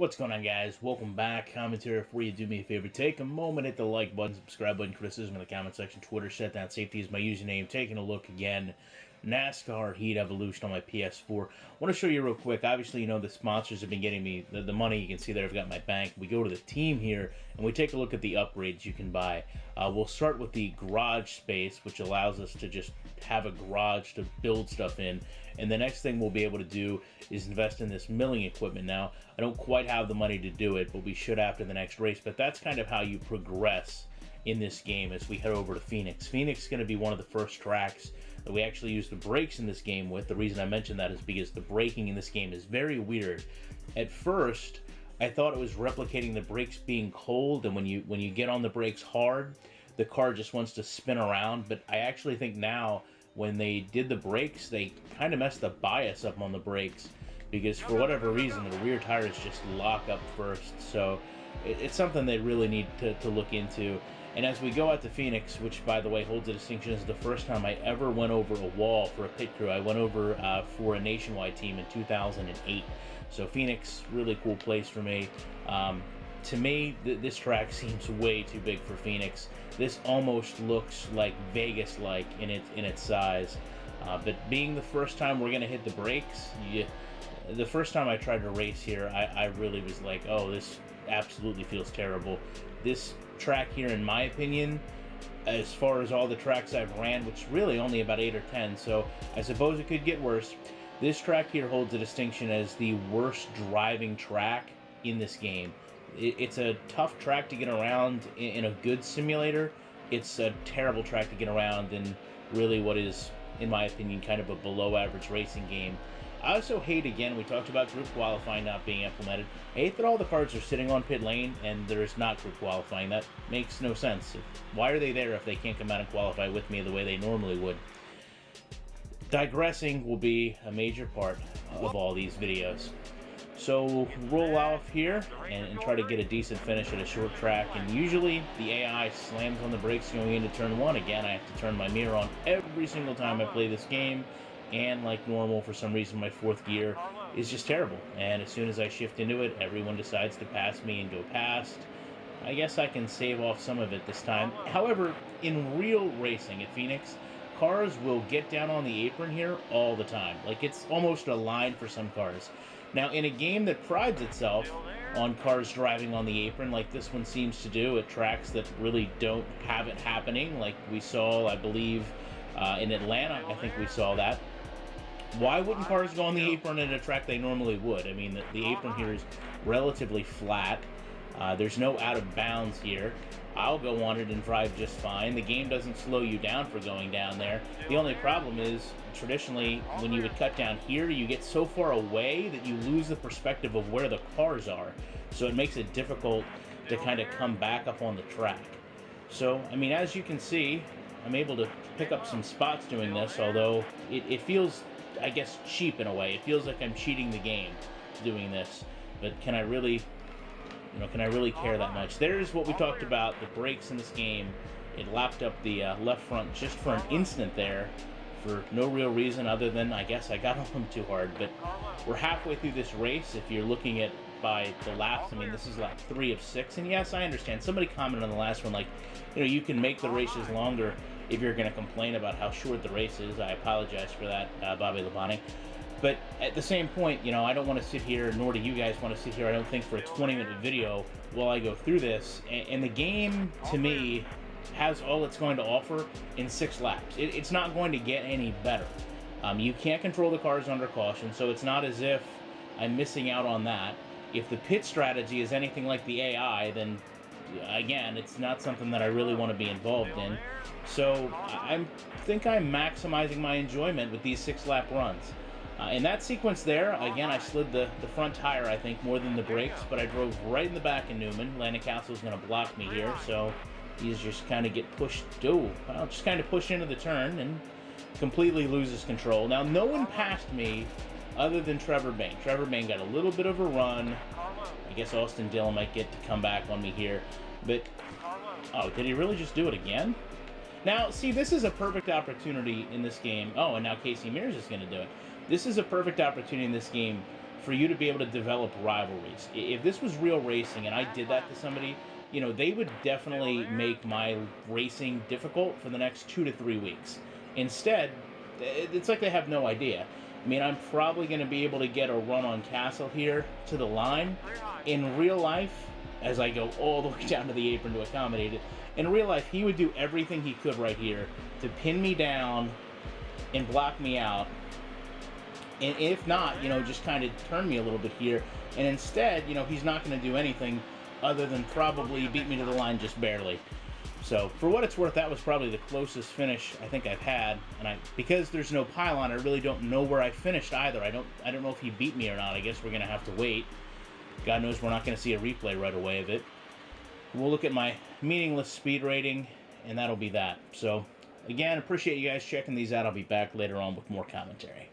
What's going on, guys? Welcome back. Commentary for you. Do me a favor. Take a moment, hit the like button, subscribe button, criticism in the comment section, Twitter, Shutdown Safety is my username. Taking a look again. Nascar Heat Evolution on my PS4. I want to show you real quick. Obviously, you know the sponsors have been getting me the money. You can see there I've got my bank. We go to the team here, and we take a look at the upgrades you can buy. We'll start with the garage space, which allows us to just have a garage to build stuff in. And the next thing we'll be able to do is invest in this milling equipment. Now, I don't quite have the money to do it, but we should after the next race. But that's kind of how you progress in this game as we head over to Phoenix. Phoenix is going to be one of the first tracks that we actually use the brakes in this game with. The reason I mention that is because the braking in this game is very weird. At first, I thought it was replicating the brakes being cold, and when you get on the brakes hard, the car just wants to spin around. But I actually think now, when they did the brakes, they kind of messed the bias up on the brakes, because for whatever reason, the rear tires just lock up first. So it's something they really need to look into. And as we go out to Phoenix, which, by the way, holds a distinction, is the first time I ever went over a wall for a pit crew. I went over for a nationwide team in 2008. So Phoenix, really cool place for me. To me, this track seems way too big for Phoenix. This almost looks like Vegas-like in its size. But being the first time we're going to hit the brakes, the first time I tried to race here, I really was like, oh, this absolutely feels terrible. This track here, in my opinion, as far as all the tracks I've ran, which really only about 8 or 10, so I suppose it could get worse. This track here holds a distinction as the worst driving track in this game. It's a tough track to get around in a good simulator. It's a terrible track to get around in really what is, in my opinion, kind of a below average racing game. I also hate, again, we talked about group qualifying not being implemented. I hate that all the cars are sitting on pit lane and there's not group qualifying. That makes no sense. Why are they there if they can't come out and qualify with me the way they normally would? Digressing will be a major part of all these videos. So we'll roll off here and try to get a decent finish at a short track. And usually the AI slams on the brakes going into turn 1. Again, I have to turn my mirror on every single time I play this game. And like normal, for some reason, my fourth gear is just terrible. And as soon as I shift into it, everyone decides to pass me and go past. I guess I can save off some of it this time. However, in real racing at Phoenix, cars will get down on the apron here all the time. Like, it's almost a line for some cars. Now, in a game that prides itself on cars driving on the apron, like this one seems to do at tracks that really don't have it happening, like we saw, I believe, in Atlanta, I think we saw that. Why wouldn't cars go on the apron at a track they normally would? I mean, the apron here is relatively flat. There's no out of bounds here. I'll go on it and drive just fine. The game doesn't slow you down for going down there. The only problem is, traditionally, when you would cut down here, you get so far away that you lose the perspective of where the cars are. So it makes it difficult to kind of come back up on the track. So, I mean, as you can see, I'm able to pick up some spots doing this, although it feels, I guess, cheap in a way. It feels like I'm cheating the game doing this. But can I really care that much? There's what we talked about, the brakes in this game. It lapped up the left front just for an instant there for no real reason other than, I guess, I got on them too hard. But we're halfway through this race. If you're looking at by the laps, I mean, this is lap 3 of 6. And yes, I understand. Somebody commented on the last one, like, you can make the races longer if you're going to complain about how short the race is. I apologize for that, Bobby Labonte. But at the same point, I don't want to sit here, nor do you guys want to sit here, I don't think, for a 20-minute video while I go through this. And the game, to me, has all it's going to offer in 6 laps. It's not going to get any better. You can't control the cars under caution, so it's not as if I'm missing out on that. If the pit strategy is anything like the AI, then, again, it's not something that I really want to be involved in. So I think I'm maximizing my enjoyment with these 6-lap runs. In that sequence there, again, I slid the front tire, I think, more than the brakes, but I drove right in the back of Newman. Landon Castle's going to block me here, so he's just kind of just kind of push into the turn and completely loses control. Now, no one passed me other than Trevor Bayne. Trevor Bayne got a little bit of a run. I guess Austin Dillon might get to come back on me here, but, oh, did he really just do it again? Now, see, this is a perfect opportunity in this game. Oh, and now Casey Mears is going to do it. This is a perfect opportunity in this game for you to be able to develop rivalries. If this was real racing and I did that to somebody, they would definitely make my racing difficult for the next 2 to 3 weeks. Instead, it's like they have no idea. I mean, I'm probably going to be able to get a run on Castle here to the line. In real life, as I go all the way down to the apron to accommodate it, in real life, he would do everything he could right here to pin me down and block me out. And if not, just kind of turn me a little bit here. And instead, he's not going to do anything other than probably beat me to the line just barely. So, for what it's worth, that was probably the closest finish I think I've had. And because there's no pylon, I really don't know where I finished either. I don't know if he beat me or not. I guess we're going to have to wait. God knows we're not going to see a replay right away of it. We'll look at my meaningless speed rating, and that'll be that. So, again, appreciate you guys checking these out. I'll be back later on with more commentary.